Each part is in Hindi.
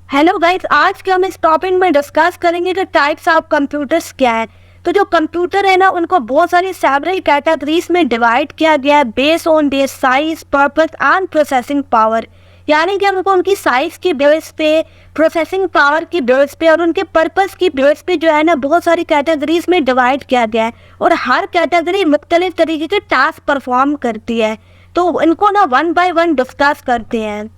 हेलो गाइस, आज के हम इस टॉपिक में डिस्कस करेंगे कि टाइप्स ऑफ कंप्यूटर्स क्या है। तो जो कंप्यूटर है ना, उनको बहुत सारी सेवरल कैटेगरीज में डिवाइड किया गया है based on their size, purpose and processing power. यानी कि हमको उनकी साइज की बेस पे, प्रोसेसिंग पावर की बेस पे और उनके पर्पस की बेस पे जो है ना, बहुत सारी कैटेगरीज में डिवाइड किया गया है और हर कैटेगरी मुख्तलिफ तरीके के टास्क परफॉर्म करती है। तो इनको ना वन बाय वन डिस्कस करते हैं।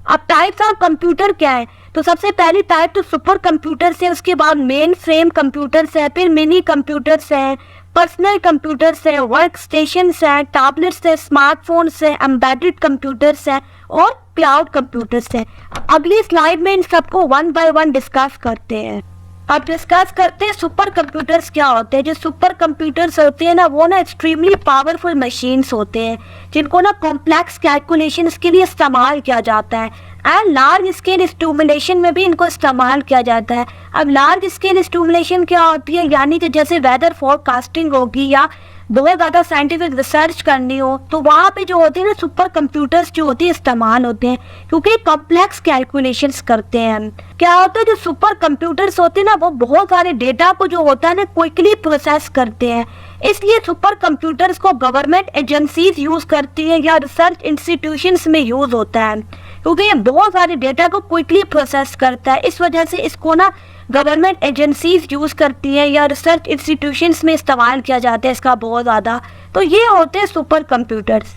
अब टाइप्स ऑफ कंप्यूटर क्या है? तो सबसे पहली टाइप तो सुपर कंप्यूटर्स है, उसके बाद मेन फ्रेम कंप्यूटर्स है, फिर मिनी कंप्यूटर्स है, पर्सनल कंप्यूटर्स है, वर्क स्टेशंस है, टैबलेट्स है, स्मार्टफोन्स है, एम्बेडेड कंप्यूटर्स है और क्लाउड कंप्यूटर्स है। अगली स्लाइड में इन सबको वन बाय वन डिस्कस करते हैं। अब डिस्कस करते हैं सुपर कंप्यूटर्स क्या होते हैं। जो सुपर कंप्यूटर्स होते हैं ना, वो ना एक्सट्रीमली पावरफुल मशीन्स होते हैं जिनको ना कॉम्प्लेक्स कैलकुलेशंस के लिए इस्तेमाल किया जाता है एंड लार्ज स्केल स्टिमुलेशन में भी इनको इस्तेमाल किया जाता है। अब लार्ज स्केल स्टिमुलेशन क्या होती है? यानी कि जैसे वेदर फोरकास्टिंग होगी या बहुत ज़्यादा साइंटिफिक रिसर्च करनी हो, तो वहाँ पे जो होते हैं ना, सुपर कंप्यूटर्स जो होती है इस्तेमाल होते हैं क्योंकि कॉम्प्लेक्स कैलकुलेशंस करते हैं। क्या होता है, जो सुपर कंप्यूटर्स होते हैं ना, वो बहुत सारे डेटा को जो होता है ना क्विकली प्रोसेस करते हैं। इसलिए सुपर कंप्यूटर्स को गवर्नमेंट एजेंसीज यूज करती हैं या रिसर्च इंस्टीट्यूशंस में यूज होता है क्योंकि ये बहुत सारे डेटा को क्विकली प्रोसेस करता है। इस वजह से इसको ना गवर्नमेंट एजेंसीज यूज करती हैं या रिसर्च इंस्टीट्यूशंस में इस्तेमाल किया जाता है इसका बहुत ज़्यादा। तो ये होते हैं सुपर कंप्यूटर्स।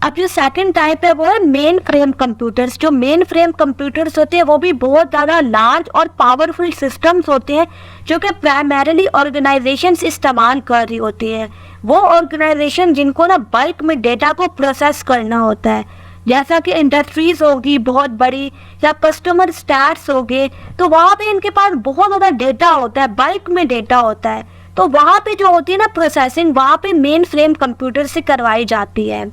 अब जो सेकंड टाइप है वो है मेन फ्रेम कंप्यूटर्स। जो मेन फ्रेम कंप्यूटर्स होते हैं वो भी बहुत ज़्यादा लार्ज और पावरफुल सिस्टम्स होते हैं जो कि प्राइमरीली ऑर्गेनाइजेशंस इस्तेमाल कर रही होती है। वो ऑर्गेनाइजेशन जिनको ना बल्क में डेटा को प्रोसेस करना होता है, जैसा कि इंडस्ट्रीज होगी बहुत बड़ी या कस्टमर स्टैट्स हो गए, तो वहाँ पे इनके पास बहुत ज़्यादा डेटा होता है, बल्क में डेटा होता है। तो वहाँ पे जो होती है ना प्रोसेसिंग, वहाँ पे मेन फ्रेम कंप्यूटर से करवाई जाती है।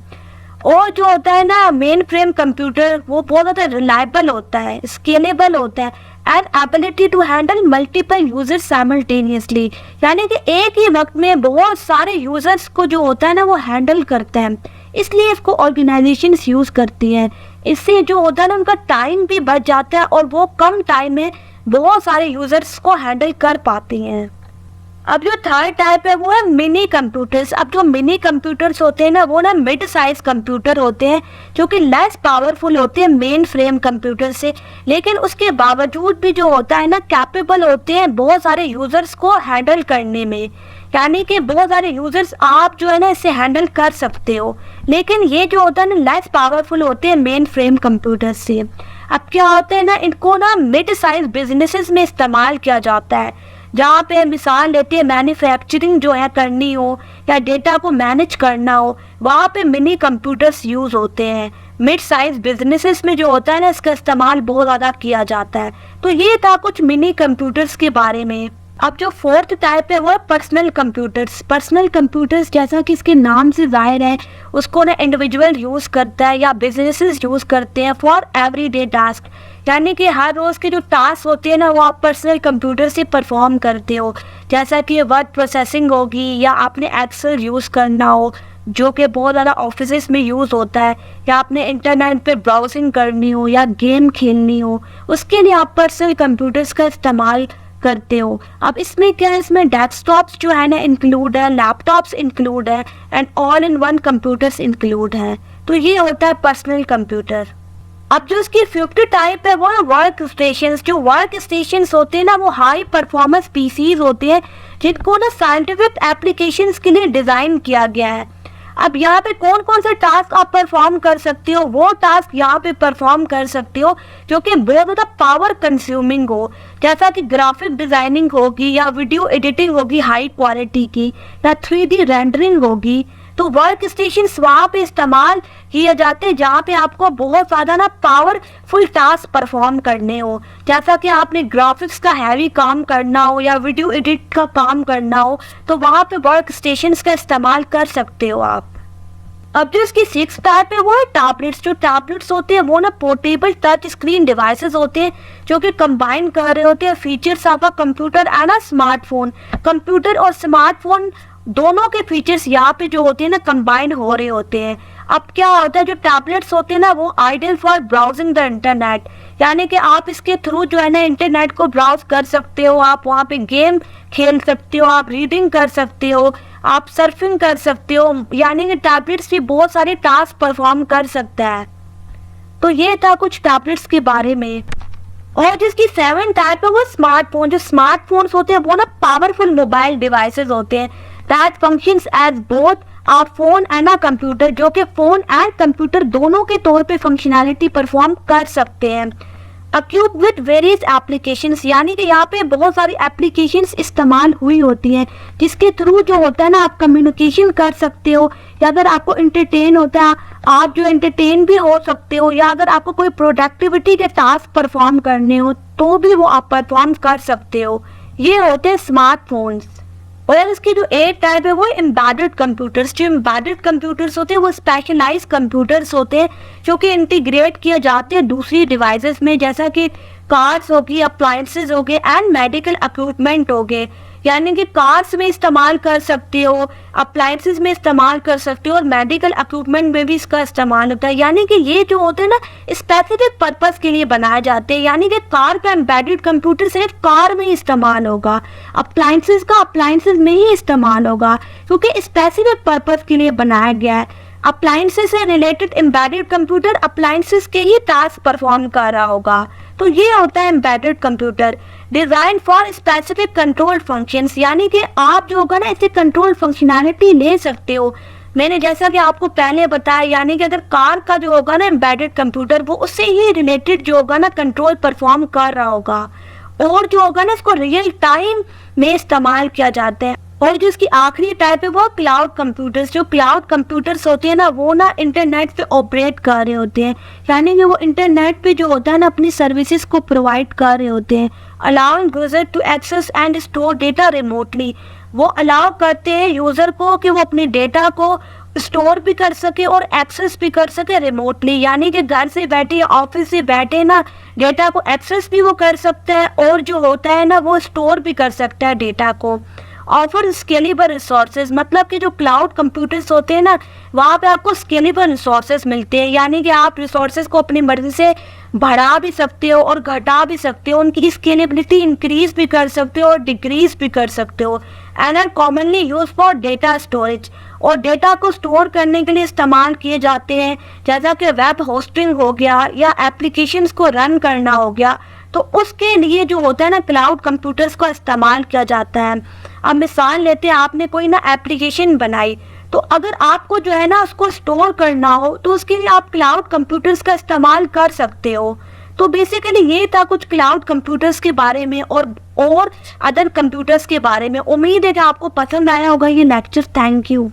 और जो होता है ना मेन फ्रेम कंप्यूटर, वो बहुत ज़्यादा रिलायबल होता है, स्केलेबल होता है and ability to handle multiple users simultaneously. यानी कि एक ही वक्त में बहुत सारे यूजर्स को जो होता है ना वो हैंडल करता है, इसलिए इसको ऑर्गेनाइजेशंस यूज करती हैं। इससे जो होता है ना उनका टाइम भी बच जाता है और वो कम टाइम में बहुत सारे यूजर्स को हैंडल कर पाती हैं। अब जो थर्ड टाइप है वो है मिनी कंप्यूटर्स। अब जो मिनी कंप्यूटर्स होते हैं ना, वो ना मिड साइज कंप्यूटर होते हैं जो कि लेस पावरफुल होते हैं मेन फ्रेम कंप्यूटर से, लेकिन उसके बावजूद भी जो होता है ना कैपेबल होते हैं बहुत सारे यूजर्स को हैंडल करने में। यानी कि बहुत सारे यूजर्स आप जो है ना इसे हैंडल कर सकते हो, लेकिन ये जो होता है ना लेस पावरफुल होते हैं मेन फ्रेम कंप्यूटर से। अब क्या होता है ना, इनको ना मिड साइज बिजनेसेस में इस्तेमाल किया जाता है, जहाँ पे मिसाल लेते हैं मैन्युफैक्चरिंग जो है करनी हो या डेटा को मैनेज करना हो, वहाँ पे मिनी कंप्यूटर्स यूज होते हैं। मिड साइज बिजनेसेस में जो होता है ना इसका इस्तेमाल बहुत ज़्यादा किया जाता है। तो ये था कुछ मिनी कंप्यूटर्स के बारे में। अब जो फोर्थ टाइप है वो है पर्सनल कंप्यूटर्स। पर्सनल कंप्यूटर्स जैसा कि इसके नाम से जाहिर है, उसको ना इंडिविजुअल यूज़ करता है या बिजनेसेस यूज़ करते हैं फॉर एवरीडे टास्क। यानी कि हर रोज़ के जो टास्क होते हैं ना वो आप पर्सनल कंप्यूटर से परफॉर्म करते हो, जैसा कि वर्ड प्रोसेसिंग होगी या आपने एक्सेल यूज़ करना हो जो कि बहुत ज़्यादा ऑफिस में यूज़ होता है, या आपने इंटरनेट पे ब्राउजिंग करनी हो या गेम खेलनी हो, उसके लिए आप पर्सनल कंप्यूटर्स का इस्तेमाल करते हो। अब इसमें क्या है, इसमें डेस्कटॉप्स जो है ना इंक्लूड है, लैपटॉप्स इंक्लूड है and all in one computers include है। तो ये होता है पर्सनल कंप्यूटर। अब जो इसकी फिफ्थ टाइप है वो है वर्क स्टेशंस। जो वर्क स्टेशंस होते हैं ना वो हाई परफॉर्मेंस पीसीज होते हैं जिनको ना साइंटिफिक एप्लीकेशंस के लिए डिज़ाइन किया गया है। अब यहाँ पे कौन कौन सा टास्क आप परफॉर्म कर सकते हो, वो टास्क यहाँ पे परफॉर्म कर सकते हो जो कि बहुत ज़्यादा पावर कंज्यूमिंग हो, जैसा कि ग्राफिक डिज़ाइनिंग होगी या वीडियो एडिटिंग होगी हाई क्वालिटी की, या 3D रेंडरिंग होगी। तो वर्क स्टेशन वहाँ पे इस्तेमाल किए जाते हैं जहाँ पे आपको बहुत ज़्यादा ना पावरफुल टास्क परफॉर्म करने हो, जैसा कि आपने ग्राफिक्स का हैवी काम करना हो या वीडियो एडिट का काम करना हो, तो वहाँ पे वर्क स्टेशंस का इस्तेमाल कर सकते हो आप। अब जो इसकी सिक्स टाइप है वो है टैबलेट्स। जो टैबलेट्स होते हैं वो ना पोर्टेबल टच स्क्रीन डिवाइसेस होते हैं जो कि कंबाइन कर रहे होते हैं features of a computer and a smartphone. Computer और स्मार्टफोन दोनों के फीचर्स यहाँ पे जो होते हैं ना कंबाइन हो रहे होते हैं। अब क्या होता है, जो टैबलेट्स होते हैं ना वो ideal for browsing the internet, यानी कि आप इसके थ्रू जो है ना इंटरनेट को ब्राउज कर सकते हो, आप वहाँ पे गेम खेल सकते हो, आप रीडिंग कर सकते हो, आप सर्फिंग कर सकते हो, यानी कि टैबलेट्स भी बहुत सारे टास्क परफॉर्म कर सकता है। तो ये था कुछ टैबलेट्स के बारे में। और जिसकी 7 टाइप है वो स्मार्टफोन। जो स्मार्टफोन्स होते हैं वो ना पावरफुल मोबाइल डिवाइसेस होते हैं that functions as both a phone and a computer, जो कि फोन एंड कंप्यूटर दोनों के तौर पे फंक्शनैलिटी परफॉर्म कर सकते हैं। अक्यूब विद वेरियस एप्लीकेशंस, यानी कि यहाँ पे बहुत सारी एप्लीकेशंस इस्तेमाल हुई होती हैं जिसके थ्रू जो होता है ना आप कम्युनिकेशन कर सकते हो, या अगर आपको इंटरटेन होता है आप जो एंटरटेन भी हो सकते हो, या अगर आपको कोई प्रोडक्टिविटी के टास्क परफॉर्म करने हो तो भी वो आप परफॉर्म कर सकते हो। ये होते हैं स्मार्टफोन्स। और इसकी जो 8 टाइप है वो एम्बेडेड कंप्यूटर्स। जो एम्बेडेड कंप्यूटर्स होते हैं वो स्पेशलाइज्ड कंप्यूटर्स होते हैं जो कि इंटीग्रेट किए जाते हैं दूसरी डिवाइसेस में, जैसा कि कार्स होगी, अप्लायंसेस हो गए एंड मेडिकल इक्विपमेंट हो गए। यानी कि कार्स में इस्तेमाल कर सकते हो, अप्लायंसेस में इस्तेमाल कर सकते हो और मेडिकल इक्विपमेंट में भी इसका इस्तेमाल होता है। यानी कि ये जो होते हैं ना स्पेसिफिक पर्पस के लिए बनाए जाते हैं, यानी कि कार का एम्बेडेड कंप्यूटर सिर्फ कार में ही इस्तेमाल होगा, अप्लायंसेस का अप्लायंसेस में ही इस्तेमाल होगा, क्योंकि स्पेसिफिक पर्पस के लिए बनाया गया है। अप्लायंसेस से रिलेटेड एम्बेडेड कंप्यूटर अप्लायंसेस के ही टास्क परफॉर्म कर रहा होगा। तो ये होता है embedded computer design for specific control functions, यानी कि आप जो होगा ना इसे कंट्रोल फंक्शनैलिटी ले सकते हो। मैंने जैसा कि आपको पहले बताया, यानी कि अगर कार का जो होगा ना एम्बेडेड कंप्यूटर वो उससे ही रिलेटेड जो होगा ना कंट्रोल परफॉर्म कर रहा होगा, और जो होगा ना इसको रियल टाइम में इस्तेमाल किया जाता है। और जो इसकी आखिरी टाइप है वो क्लाउड कंप्यूटर्स। जो क्लाउड कंप्यूटर्स होते हैं ना वो ना इंटरनेट पे ऑपरेट कर रहे होते हैं, यानी कि वो इंटरनेट पे जो होता है ना अपनी सर्विसेज को प्रोवाइड कर रहे होते हैं। Allowing user to access and store data remotely, वो अलाउ करते हैं यूजर को कि वो अपने डेटा को स्टोर भी कर सके और एक्सेस भी कर सके रिमोटली, यानी कि घर से बैठे या ऑफिस से बैठे ना डेटा को एक्सेस भी वो कर सकता है और जो होता है ना वो स्टोर भी कर सकता है डेटा को। ऑफर स्केलेबल रिसोर्सेज, मतलब कि जो क्लाउड कंप्यूटर्स होते हैं ना वहाँ पे आपको स्केलेबल रिसोर्सेज मिलते हैं, यानी कि आप रिसोर्सेज को अपनी मर्जी से बढ़ा भी सकते हो और घटा भी सकते हो, उनकी स्केलेबिलिटी इंक्रीज भी कर सकते हो और डिक्रीज भी कर सकते हो। And are commonly use for data storage, और डेटा को स्टोर करने के लिए इस्तेमाल किए जाते हैं, जैसा कि वेब होस्टिंग हो गया या एप्लीकेशंस को रन करना हो गया, तो उसके लिए जो होता है ना क्लाउड कंप्यूटर्स का इस्तेमाल किया जाता है। अब मिसाल लेते हैं, आपने कोई ना एप्लीकेशन बनाई, तो अगर आपको जो है ना उसको स्टोर करना हो तो उसके लिए आप क्लाउड कंप्यूटर्स का इस्तेमाल कर सकते हो। तो बेसिकली ये था कुछ क्लाउड कंप्यूटर्स के बारे में और अदर कंप्यूटर्स के बारे में। उम्मीद है कि आपको पसंद आया होगा ये लेक्चर। Thank you.